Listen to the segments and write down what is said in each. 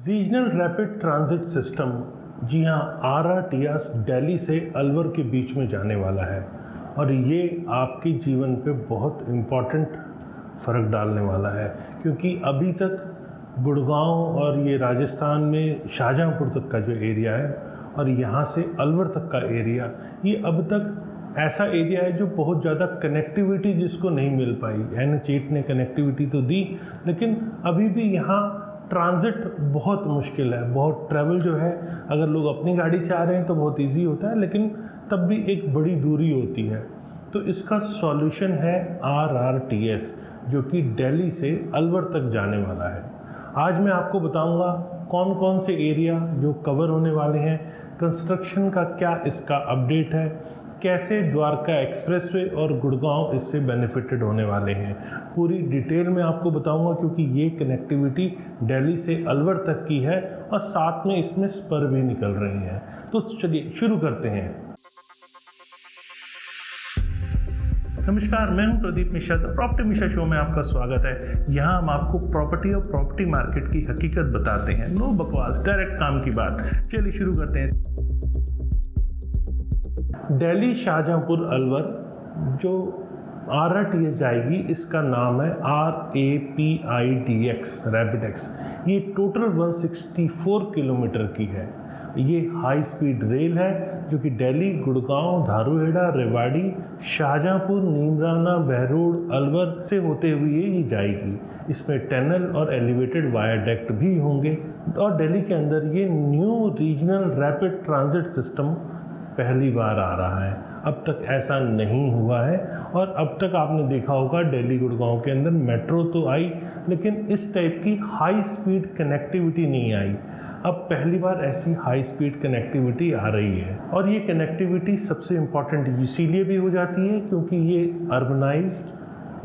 Regional rapid transit system, जी हाँ, RRTS Delhi से अलवर के बीच में जाने वाला है और ये आपके जीवन पे बहुत इम्पॉर्टेंट फ़र्क डालने वाला है, क्योंकि अभी तक गुड़गांव और ये राजस्थान में शाहजहाँपुर तक का जो एरिया है और यहाँ से अलवर तक का एरिया, ये अब तक ऐसा एरिया है जो बहुत ज़्यादा कनेक्टिविटी जिसको नहीं मिल पाई। NH8 ने कनेक्टिविटी तो दी, लेकिन अभी भी यहाँ ट्रांजिट बहुत मुश्किल है। बहुत ट्रैवल जो है, अगर लोग अपनी गाड़ी से आ रहे हैं तो बहुत इजी होता है, लेकिन तब भी एक बड़ी दूरी होती है। तो इसका सॉल्यूशन है RRTS, जो कि दिल्ली से अलवर तक जाने वाला है। आज मैं आपको बताऊंगा कौन कौन से एरिया जो कवर होने वाले हैं, कंस्ट्रक्शन का क्या इसका अपडेट है, कैसे द्वारका एक्सप्रेसवे और गुड़गांव इससे बेनिफिटेड होने वाले हैं। पूरी डिटेल में आपको बताऊंगा, क्योंकि ये कनेक्टिविटी दिल्ली से अलवर तक की है और साथ में इसमें स्पर भी निकल रही हैं। तो चलिए शुरू करते हैं। नमस्कार, मैं हूं Pradeep Mishra. The property Mishra show में आपका स्वागत है। यहाँ हम आपको प्रॉपर्टी और प्रॉपर्टी मार्केट की हकीकत बताते हैं। नो बकवास, डायरेक्ट काम की बात। चलिए शुरू करते हैं। दिल्ली शाहजहाँपुर अलवर जो RRTS जाएगी, इसका नाम है RAPIDX, रैपिडेक्स। ये टोटल 164 किलोमीटर की है। ये हाई स्पीड रेल है जो कि दिल्ली, गुड़गांव, धारूहेड़ा, रेवाड़ी, शाहजहाँपुर, नीमराना, बहरोड, अलवर से होते हुए ये जाएगी। इसमें टनल और एलिवेटेड वायाडक्ट भी होंगे और दिल्ली के अंदर ये new regional rapid transit system पहली बार आ रहा है। अब तक ऐसा नहीं हुआ है और अब तक आपने देखा होगा दिल्ली गुड़गांव के अंदर मेट्रो तो आई, लेकिन इस टाइप की हाई स्पीड कनेक्टिविटी नहीं आई। अब पहली बार ऐसी हाई स्पीड कनेक्टिविटी आ रही है और ये कनेक्टिविटी सबसे इम्पॉर्टेंट इसीलिए भी हो जाती है क्योंकि ये अर्बनाइज्ड,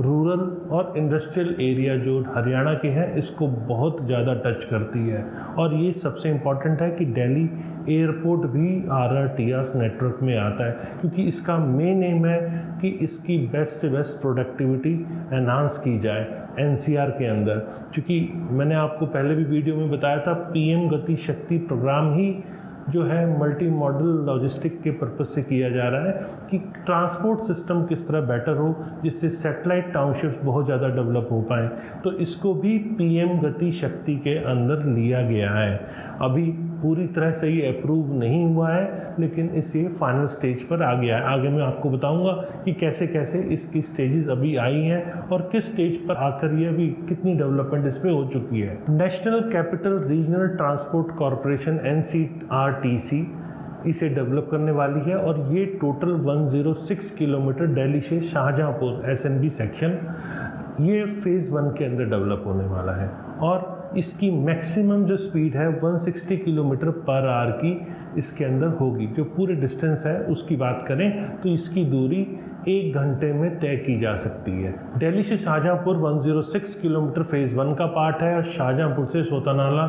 रूरल और इंडस्ट्रियल एरिया जो हरियाणा के हैं इसको बहुत ज़्यादा टच करती है। और ये सबसे इम्पॉर्टेंट है कि दिल्ली एयरपोर्ट भी RRTS नेटवर्क में आता है, क्योंकि इसका मेन एम है कि इसकी बेस्ट से बेस्ट प्रोडक्टिविटी एनहांस की जाए NCR के अंदर। क्योंकि मैंने आपको पहले भी वीडियो में बताया था, PM गति शक्ति प्रोग्राम ही जो है मल्टी मॉडल लॉजिस्टिक के पर्पज से किया जा रहा है कि ट्रांसपोर्ट सिस्टम किस तरह बेटर हो, जिससे सैटेलाइट टाउनशिप्स बहुत ज़्यादा डेवलप हो पाएँ। तो इसको भी PM गति शक्ति के अंदर लिया गया है। अभी पूरी तरह से ये अप्रूव नहीं हुआ है, लेकिन इसे फाइनल स्टेज पर आ गया है। आगे मैं आपको बताऊंगा कि कैसे कैसे इसकी स्टेजेस अभी आई हैं और किस स्टेज पर आकर ये अभी कितनी डेवलपमेंट इस पर हो चुकी है। National capital regional transport corporation NCRTC इसे डेवलप करने वाली है और ये टोटल 106 किलोमीटर दिल्ली से शाहजहाँपुर SNB सेक्शन ये फेज़ 1 के अंदर डेवलप होने वाला है और इसकी मैक्सिमम जो स्पीड है 160 किलोमीटर पर आवर की इसके अंदर होगी। जो पूरे डिस्टेंस है उसकी बात करें तो इसकी दूरी 1 घंटे में तय की जा सकती है। दिल्ली से शाहजहाँपुर 106 किलोमीटर फेज़ 1 का पार्ट है और शाहजहाँपुर से सोतानाला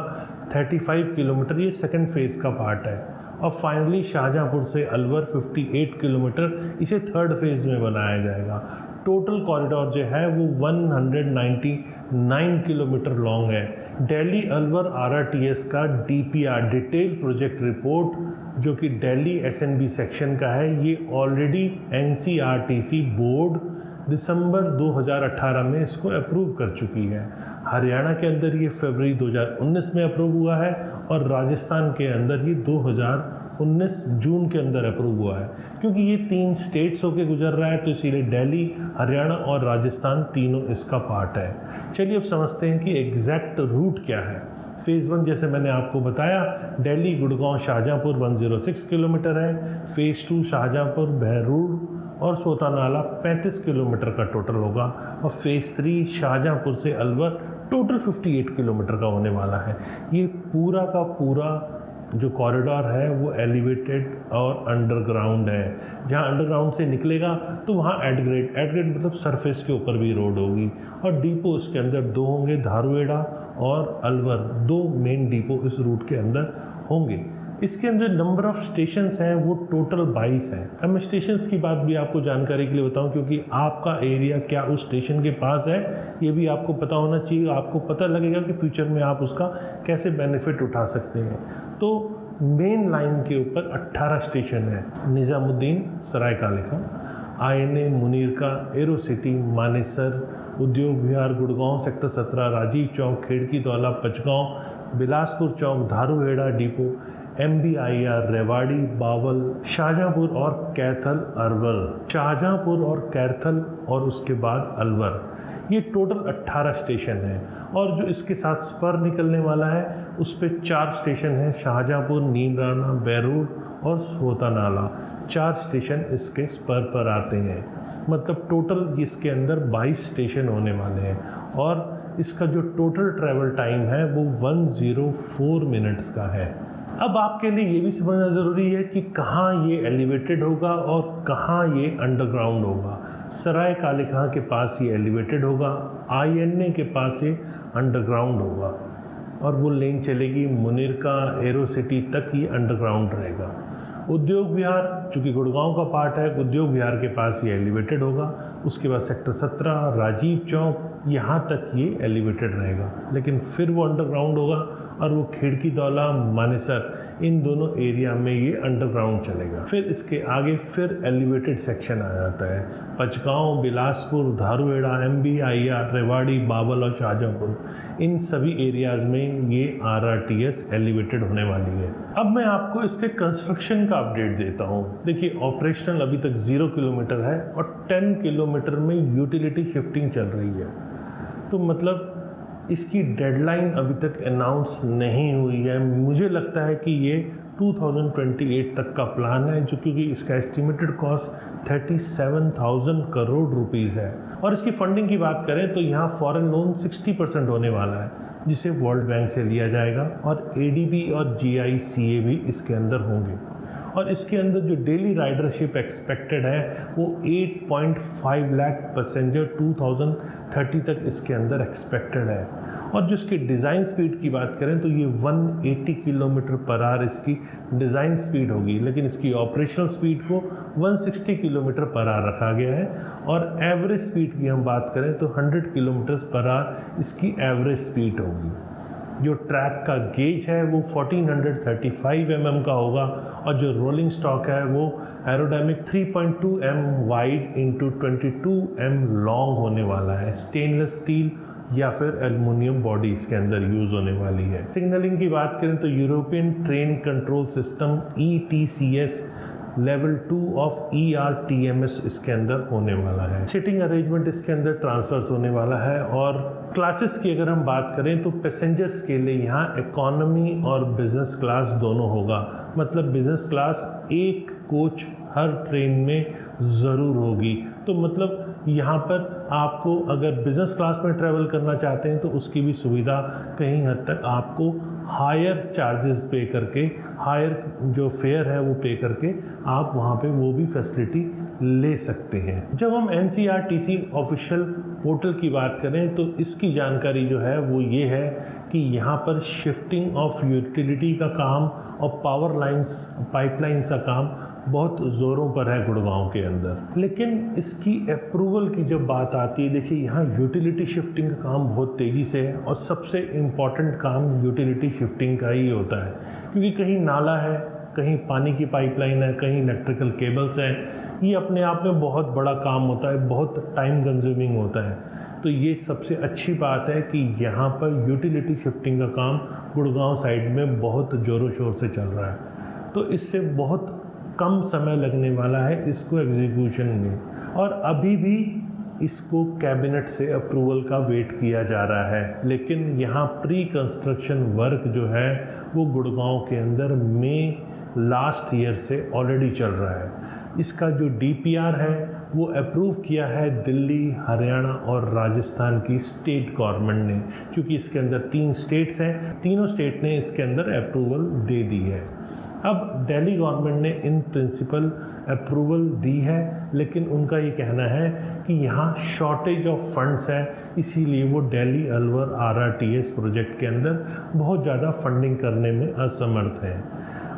35 किलोमीटर ये सेकंड फेज़ का पार्ट है और फाइनली शाहजहाँपुर से अलवर 58 किलोमीटर इसे थर्ड फेज़ में बनाया जाएगा। टोटल कॉरिडोर जो है वो 199 किलोमीटर लॉन्ग है। दिल्ली अलवर RRTS का DPR डिटेल प्रोजेक्ट रिपोर्ट जो कि दिल्ली SNB सेक्शन का है, ये ऑलरेडी NCRTC बोर्ड दिसंबर 2018 में इसको अप्रूव कर चुकी है। हरियाणा के अंदर ये फरवरी 2019 में अप्रूव हुआ है और राजस्थान के अंदर ये 2019 जून के अंदर अप्रूव हुआ है। क्योंकि ये 3 स्टेट्स होके गुजर रहा है तो इसीलिए दिल्ली, हरियाणा और राजस्थान तीनों इसका पार्ट है। चलिए अब समझते हैं कि एग्जैक्ट रूट क्या है। फेज़ 1 जैसे मैंने आपको बताया, दिल्ली गुड़गांव शाहजहाँपुर 106 किलोमीटर है। फेज़ 2 शाहजहाँपुर बहरोड और सोतानाला 35 किलोमीटर का टोटल होगा और फेज़ 3 शाहजहाँपुर से अलवर टोटल 58 किलोमीटर का होने वाला है। ये पूरा का पूरा जो कॉरिडोर है वो एलिवेटेड और अंडरग्राउंड है। जहाँ अंडरग्राउंड से निकलेगा तो वहाँ एडग्रेड मतलब सरफेस के ऊपर भी रोड होगी और डिपो इसके अंदर 2 होंगे, धारूहेड़ा और अलवर 2 मेन डिपो इस रूट के अंदर होंगे। इसके अंदर नंबर ऑफ स्टेशंस हैं वो टोटल 22 हैं। अब मैं स्टेशंस की बात भी आपको जानकारी के लिए बताऊं, क्योंकि आपका एरिया क्या उस स्टेशन के पास है ये भी आपको पता होना चाहिए। आपको पता लगेगा कि फ्यूचर में आप उसका कैसे बेनिफिट उठा सकते हैं। तो मेन लाइन के ऊपर 18 स्टेशन है। निज़ामुद्दीन, सरायकाले का, INA, Munirka, arrow city, Manesar, उद्योग विहार, गुड़गांव सेक्टर 17, राजीव चौक, खेड़की दौला, पचगांव, बिलासपुर चौक, धारूहेड़ा डिपो, MBIR, रेवाड़ी, बावल, शाहजहांपुर और कैथल अलवर, शाहजहांपुर और कैथल और उसके बाद अलवर। ये टोटल 18 स्टेशन हैं। और जो इसके साथ स्पर निकलने वाला है उस पर 4 स्टेशन हैं, शाहजहांपुर, नीमराना, बैरूड और सोता नाला। 4 स्टेशन इसके स्पर पर आते हैं। मतलब टोटल इसके अंदर 22 स्टेशन होने वाले हैं और इसका जो टोटल ट्रैवल टाइम है वो 104 मिनट्स का है। अब आपके लिए ये भी समझना ज़रूरी है कि कहाँ ये एलिवेटेड होगा और कहाँ ये अंडरग्राउंड होगा। सरायकाले के पास ये एलिवेटेड होगा, INA के पास ये अंडरग्राउंड होगा और वो लेन चलेगी मुनीरका, एरो सिटी तक ये अंडरग्राउंड रहेगा। उद्योग विहार चूँकि गुड़गांव का पार्ट है, उद्योग विहार के पास ये एलिवेटेड होगा। उसके बाद सेक्टर 17, राजीव चौक, यहाँ तक ये एलिवेटेड रहेगा, लेकिन फिर वो अंडरग्राउंड होगा और वो खेड़की दौला, मानेसर, इन दोनों एरिया में ये अंडरग्राउंड चलेगा। फिर इसके आगे फिर एलिवेटेड सेक्शन आ जाता है। पचगांव, बिलासपुर, धारूहेड़ा, MBIR, रेवाड़ी, बावल और शाहजहांपुर, इन सभी एरियाज़ में ये RRTS एलिवेटेड होने वाली है। अब मैं आपको इसके कंस्ट्रक्शन का अपडेट देता हूँ। देखिए, ऑपरेशनल अभी तक 0 किलोमीटर है और 10 किलोमीटर में यूटिलिटी शिफ्टिंग चल रही है। तो मतलब इसकी डेडलाइन अभी तक अनाउंस नहीं हुई है। मुझे लगता है कि ये 2028 तक का प्लान है, जो क्योंकि इसका एस्टिमेटेड कॉस्ट 37,000 करोड़ रुपीज़ है। और इसकी फंडिंग की बात करें तो यहाँ फॉरेन लोन 60% होने वाला है, जिसे वर्ल्ड बैंक से लिया जाएगा और ADB और GICA भी इसके अंदर होंगे। और इसके अंदर जो डेली राइडरशिप एक्सपेक्टेड है वो 8.5 लाख पैसेंजर 2030 तक इसके अंदर एक्सपेक्टेड है। और जो इसकी डिज़ाइन स्पीड की बात करें तो ये 180 किलोमीटर पर आवर इसकी डिज़ाइन स्पीड होगी, लेकिन इसकी ऑपरेशनल स्पीड को 160 किलोमीटर पर आवर रखा गया है। और एवरेज स्पीड की हम बात करें तो 100 किलोमीटर पर आवर इसकी एवरेज स्पीड होगी। जो ट्रैक का गेज है वो 1435 mm का होगा और जो रोलिंग स्टॉक है वो aerodynamic 3.2 m wide into 22 m long होने वाला है। स्टेनलेस स्टील या फिर एल्युमिनियम बॉडी इसके अंदर यूज़ होने वाली है। सिग्नलिंग की बात करें तो European train control system ETCS level 2 of ERTMS इसके अंदर होने वाला है। सिटिंग अरेंजमेंट इसके अंदर ट्रांसफर्स होने वाला है। और क्लासेस की अगर हम बात करें तो पैसेंजर्स के लिए यहाँ इकोनॉमी और बिजनेस क्लास दोनों होगा। मतलब बिजनेस क्लास एक कोच हर ट्रेन में ज़रूर होगी। तो मतलब यहाँ पर आपको अगर बिज़नेस क्लास में ट्रैवल करना चाहते हैं तो उसकी भी सुविधा कहीं हद तक आपको हायर चार्जेस पे करके, हायर जो फेयर है वो पे करके आप वहाँ पे वो भी फैसिलिटी ले सकते हैं। जब हम NCRTC ऑफिशियल पोर्टल की बात करें तो इसकी जानकारी जो है वो ये है कि यहाँ पर शिफ्टिंग ऑफ यूटिलिटी का काम और पावर लाइंस, पाइपलाइंस का काम बहुत ज़ोरों पर है गुड़गांव के अंदर। लेकिन इसकी अप्रूवल की जब बात आती है, देखिए यहाँ यूटिलिटी शिफ्टिंग का काम बहुत तेज़ी से है और सबसे इम्पॉर्टेंट काम यूटिलिटी शिफ्टिंग का ही होता है, क्योंकि कहीं नाला है, कहीं पानी की पाइपलाइन है, कहीं इलेक्ट्रिकल केबल्स हैं। ये अपने आप में बहुत बड़ा काम होता है, बहुत टाइम कंज्यूमिंग होता है। तो ये सबसे अच्छी बात है कि यहाँ पर यूटिलिटी शिफ्टिंग का काम गुड़गांव साइड में बहुत ज़ोरों शोर से चल रहा है। तो इससे बहुत कम समय लगने वाला है इसको एग्जीक्यूशन में। और अभी भी इसको कैबिनेट से अप्रूवल का वेट किया जा रहा है। लेकिन यहाँ प्री कंस्ट्रक्शन वर्क जो है वो गुड़गांव के अंदर मई लास्ट ईयर से ऑलरेडी चल रहा है। इसका जो DPR है वो अप्रूव किया है दिल्ली, हरियाणा और राजस्थान की स्टेट गवर्नमेंट ने, क्योंकि इसके अंदर 3 स्टेट्स हैं, तीनों स्टेट ने इसके अंदर अप्रूवल दे दी है। अब दिल्ली गवर्नमेंट ने इन प्रिंसिपल अप्रूवल दी है, लेकिन उनका ये कहना है कि यहाँ शॉर्टेज ऑफ फंड्स है, इसीलिए वो दिल्ली अलवर RRTS प्रोजेक्ट के अंदर बहुत ज़्यादा फंडिंग करने में असमर्थ है।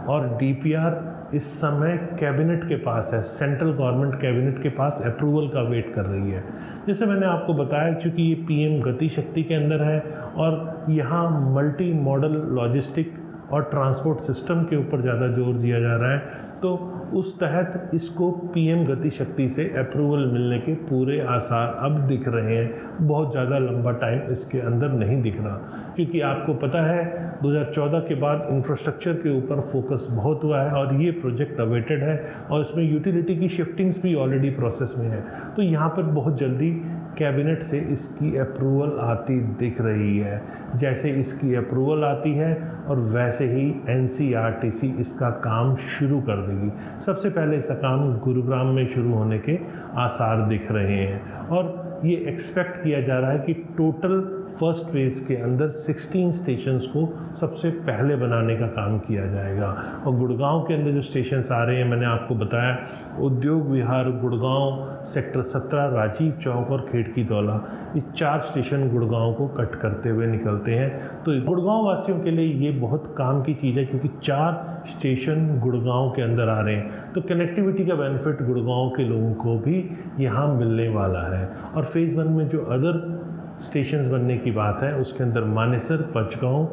और डीपीआर इस समय कैबिनेट के पास है, सेंट्रल गवर्नमेंट कैबिनेट के पास अप्रूवल का वेट कर रही है। जैसे मैंने आपको बताया, क्योंकि ये पीएम गति शक्ति के अंदर है और यहाँ मल्टी मॉडल लॉजिस्टिक और ट्रांसपोर्ट सिस्टम के ऊपर ज़्यादा जोर दिया जा रहा है, तो उस तहत इसको पीएम गति शक्ति से अप्रूवल मिलने के पूरे आसार अब दिख रहे हैं। बहुत ज़्यादा लंबा टाइम इसके अंदर नहीं दिख रहा, क्योंकि आपको पता है 2014 के बाद इंफ्रास्ट्रक्चर के ऊपर फोकस बहुत हुआ है और ये प्रोजेक्ट अवेटेड है और इसमें यूटिलिटी की शिफ्टिंग्स भी ऑलरेडी प्रोसेस में है। तो यहाँ पर बहुत जल्दी कैबिनेट से इसकी अप्रूवल आती दिख रही है। जैसे इसकी अप्रूवल आती है और वैसे ही एनसीईआरटी इसका काम शुरू कर देगी। सबसे पहले इसका काम गुरुग्राम में शुरू होने के आसार दिख रहे हैं और ये एक्सपेक्ट किया जा रहा है कि टोटल फर्स्ट फेज़ के अंदर 16 स्टेशंस को सबसे पहले बनाने का काम किया जाएगा। और गुड़गांव के अंदर जो स्टेशंस आ रहे हैं, मैंने आपको बताया, उद्योग विहार गुड़गांव, सेक्टर 17, राजीव चौक और खेड़की दौला, ये 4 स्टेशन गुड़गांव को कट करते हुए निकलते हैं। तो गुड़गांव वासियों के लिए ये बहुत काम की चीज़ है, क्योंकि 4 स्टेशन गुड़गांव के अंदर आ रहे हैं, तो कनेक्टिविटी का बेनिफिट गुड़गांव के लोगों को भी यहाँ मिलने वाला है। और फेज़ 1 में जो अदर स्टेशंस बनने की बात है, उसके अंदर मानेसर, पचगांव,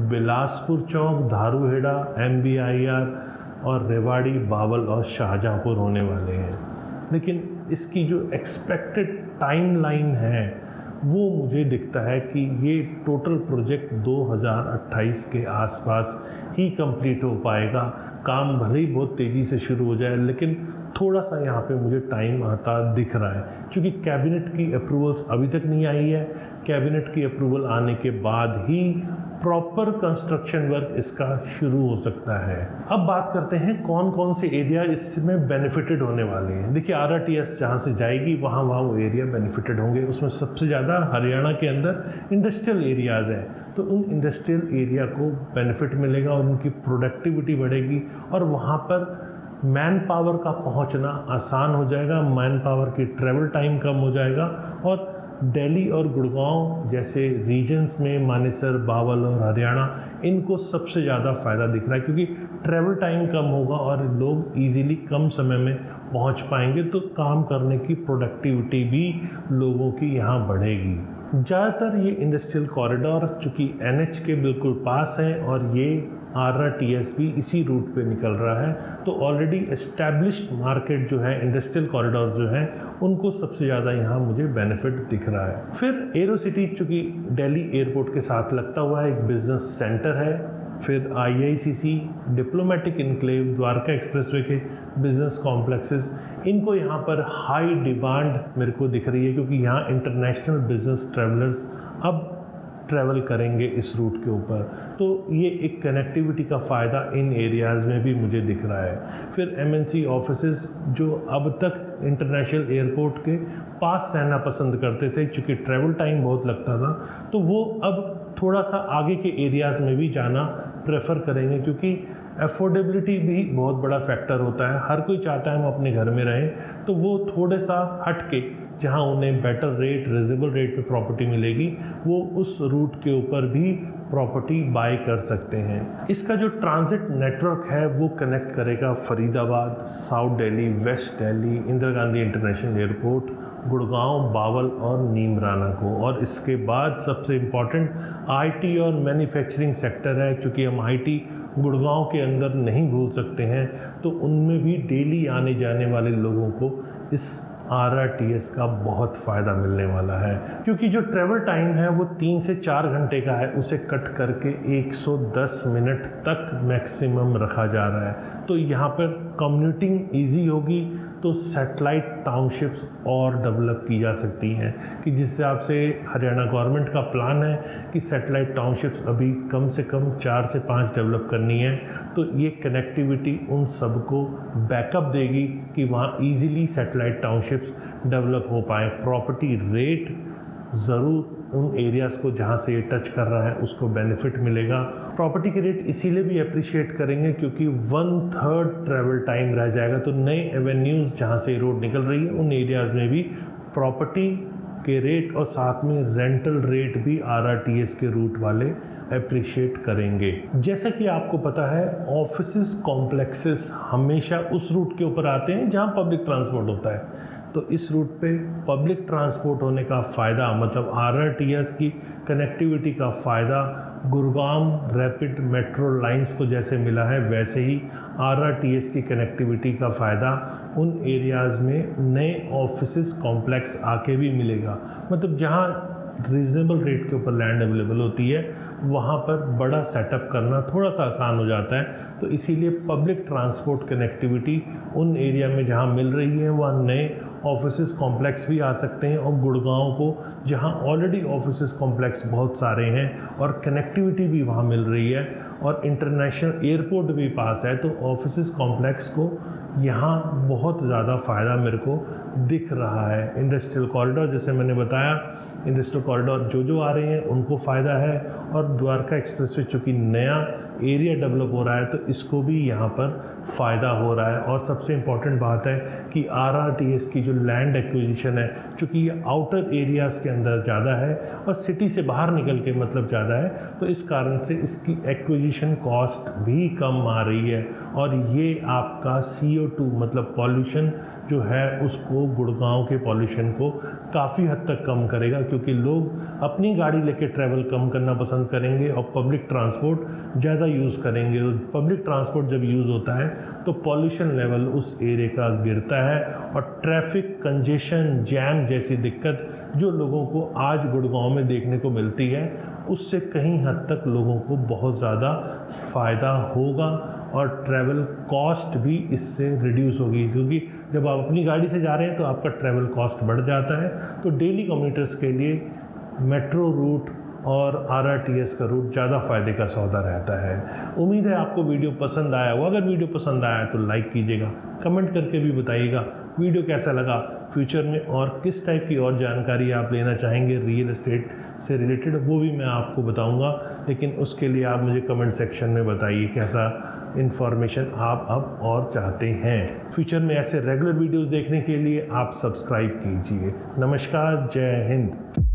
बिलासपुर चौक, धारूहेड़ा, MBIR और रेवाड़ी, बावल और शाहजहाँपुर होने वाले हैं। लेकिन इसकी जो एक्सपेक्टेड टाइमलाइन है वो मुझे दिखता है कि ये टोटल प्रोजेक्ट 2028 के आसपास ही कंप्लीट हो पाएगा। काम भले ही बहुत तेज़ी से शुरू हो जाए, लेकिन थोड़ा सा यहाँ पे मुझे टाइम आता दिख रहा है, क्योंकि कैबिनेट की अप्रूवल्स अभी तक नहीं आई है। कैबिनेट की अप्रूवल आने के बाद ही प्रॉपर कंस्ट्रक्शन वर्क इसका शुरू हो सकता है। अब बात करते हैं कौन कौन से एरिया इसमें बेनिफिटेड होने वाले हैं। देखिए, RRTS जहाँ से जाएगी वहाँ वो एरिया बेनिफिटेड होंगे। उसमें सबसे ज़्यादा हरियाणा के अंदर इंडस्ट्रियल एरियाज़ हैं, तो उन इंडस्ट्रियल एरिया को बेनिफिट मिलेगा और उनकी प्रोडक्टिविटी बढ़ेगी और वहाँ पर मैन पावर का पहुंचना आसान हो जाएगा, मैन पावर की ट्रैवल टाइम कम हो जाएगा। और दिल्ली और गुड़गांव जैसे रीजन्स में मानेसर, बावल और हरियाणा, इनको सबसे ज़्यादा फ़ायदा दिख रहा है, क्योंकि ट्रैवल टाइम कम होगा और लोग इजीली कम समय में पहुंच पाएंगे, तो काम करने की प्रोडक्टिविटी भी लोगों की यहाँ बढ़ेगी। ज़्यादातर ये इंडस्ट्रियल कॉरिडोर चूँकि NH के बिल्कुल पास है और ये RRTS भी इसी रूट पे निकल रहा है, तो ऑलरेडी एस्टैब्लिश्ड मार्केट जो है, इंडस्ट्रियल कॉरिडोर जो है, उनको सबसे ज़्यादा यहाँ मुझे बेनिफिट दिख रहा है। फिर एरो सिटी चूँकि दिल्ली एयरपोर्ट के साथ लगता हुआ एक बिजनेस सेंटर है। फिर IICC, diplomatic enclave, Dwarka expressway के बिजनेस कॉम्प्लेक्सेस, इनको यहाँ पर हाई डिमांड मेरे को दिख रही है, क्योंकि यहाँ इंटरनेशनल बिजनेस ट्रैवलर्स अब ट्रैवल करेंगे इस रूट के ऊपर, तो ये एक कनेक्टिविटी का फ़ायदा इन एरियाज़ में भी मुझे दिख रहा है। फिर MNC ऑफिसेस जो अब तक इंटरनेशनल एयरपोर्ट के पास रहना पसंद करते थे, क्योंकि ट्रैवल टाइम बहुत लगता था, तो वो अब थोड़ा सा आगे के एरियाज़ में भी जाना प्रेफर करेंगे, क्योंकि अफोर्डेबिलिटी भी बहुत बड़ा फैक्टर होता है। हर कोई चाहता है हम अपने घर में रहें, तो वो थोड़े सा हट के जहाँ उन्हें बेटर रेट, रिजनेबल रेट पे प्रॉपर्टी मिलेगी, वो उस रूट के ऊपर भी प्रॉपर्टी बाय कर सकते हैं। इसका जो ट्रांजिट नेटवर्क है वो कनेक्ट करेगा Faridabad, south Delhi, west Delhi, Indira Gandhi international airport, Gurgaon, Bawal और नीमराना को। और इसके बाद सबसे इम्पॉर्टेंट IT और मैन्युफैक्चरिंग सेक्टर है, क्योंकि हम IT गुड़गांव के अंदर नहीं भूल सकते हैं, तो उनमें भी डेली आने जाने वाले लोगों को इस RRTS का बहुत फ़ायदा मिलने वाला है, क्योंकि जो ट्रैवल टाइम है वो 3 से 4 घंटे का है, उसे कट करके 110 मिनट तक मैक्सिमम रखा जा रहा है। तो यहाँ पर कम्यूटिंग ईजी होगी, तो सैटेलाइट टाउनशिप्स और डेवलप की जा सकती हैं, कि जिस हिसाब से हरियाणा गवर्नमेंट का प्लान है कि सैटेलाइट टाउनशिप्स अभी कम से कम 4 से 5 डेवलप करनी है, तो ये कनेक्टिविटी उन सबको बैकअप देगी कि वहाँ इजीली सैटेलाइट टाउनशिप्स डेवलप हो पाए। प्रॉपर्टी रेट ज़रूर उन एरियाज़ को जहाँ से ये टच कर रहा है उसको बेनिफिट मिलेगा। प्रॉपर्टी के रेट इसीलिए भी अप्रिशिएट करेंगे क्योंकि 1/3 ट्रैवल टाइम रह जाएगा, तो नए एवेन्यूज़ जहाँ से रोड निकल रही है उन एरियाज़ में भी प्रॉपर्टी के रेट और साथ में रेंटल रेट भी RRTS के रूट वाले अप्रिशिएट करेंगे। जैसा कि आपको पता है ऑफिसेस कॉम्प्लेक्सेस हमेशा उस रूट के ऊपर आते हैं जहां पब्लिक ट्रांसपोर्ट होता है। तो इस रूट पे पब्लिक ट्रांसपोर्ट होने का फ़ायदा मतलब RRTS की कनेक्टिविटी का फ़ायदा गुरुग्राम रैपिड मेट्रो लाइंस को जैसे मिला है, वैसे ही RRTS की कनेक्टिविटी का फ़ायदा उन एरियाज़ में नए ऑफिसेस कॉम्प्लेक्स आके भी मिलेगा। मतलब जहाँ रीजनेबल रेट के ऊपर लैंड अवेलेबल होती है वहाँ पर बड़ा सेटअप करना थोड़ा सा आसान हो जाता है। तो इसीलिए पब्लिक ट्रांसपोर्ट कनेक्टिविटी उन एरिया में जहाँ मिल रही है वहाँ नए ऑफिसेस कॉम्प्लेक्स भी आ सकते हैं, और गुड़गांव को जहाँ ऑलरेडी ऑफिसेस कॉम्प्लेक्स बहुत सारे हैं और कनेक्टिविटी भी वहाँ मिल रही है और इंटरनेशनल एयरपोर्ट भी पास है, तो ऑफिसेस कॉम्प्लेक्स को यहाँ बहुत ज़्यादा फ़ायदा मेरे को दिख रहा है। इंडस्ट्रियल कॉरिडोर जैसे मैंने बताया, इंडस्ट्रियल कॉरिडोर जो आ रहे हैं उनको फ़ायदा है, और द्वारका एक्सप्रेसवे चूँकि नया एरिया डेवलप हो रहा है तो इसको भी यहाँ पर फ़ायदा हो रहा है। और सबसे इम्पॉर्टेंट बात है कि RRTS की जो लैंड एक्विजिशन है, चूँकि ये आउटर एरियाज़ के अंदर ज़्यादा है और सिटी से बाहर निकल के मतलब ज़्यादा है, तो इस कारण से इसकी एक्विजिशन कॉस्ट भी कम आ रही है, और ये आपका CO2 मतलब पॉल्यूशन जो है उसको, गुड़गांव के पॉल्यूशन को काफ़ी हद तक कम करेगा, क्योंकि लोग अपनी गाड़ी लेके ट्रैवल कम करना पसंद करेंगे और पब्लिक ट्रांसपोर्ट ज़्यादा यूज़ करेंगे। पब्लिक ट्रांसपोर्ट जब यूज़ होता है तो पॉल्यूशन लेवल उस एरिया का गिरता है, और ट्रैफिक कंजेशन जैम जैसी दिक्कत जो लोगों को आज गुड़गांव में देखने को मिलती है उससे कहीं हद तक लोगों को बहुत ज़्यादा फ़ायदा होगा, और ट्रैवल कॉस्ट भी इससे रिड्यूस होगी, क्योंकि जब आप अपनी गाड़ी से जा रहे हैं तो आपका ट्रैवल कॉस्ट बढ़ जाता है। तो डेली कम्यूटर्स के लिए मेट्रो रूट और RRTS का रूट ज़्यादा फ़ायदे का सौदा रहता है। उम्मीद है आपको वीडियो पसंद आया हो। अगर वीडियो पसंद आया तो लाइक कीजिएगा, कमेंट करके भी बताइएगा वीडियो कैसा लगा, फ्यूचर में और किस टाइप की और जानकारी आप लेना चाहेंगे रियल एस्टेट से रिलेटेड, वो भी मैं आपको बताऊंगा। लेकिन उसके लिए आप मुझे कमेंट सेक्शन में बताइए कैसा इन्फॉर्मेशन आप अब और चाहते हैं। फ्यूचर में ऐसे रेगुलर वीडियोस देखने के लिए आप सब्सक्राइब कीजिए। नमस्कार, जय हिंद।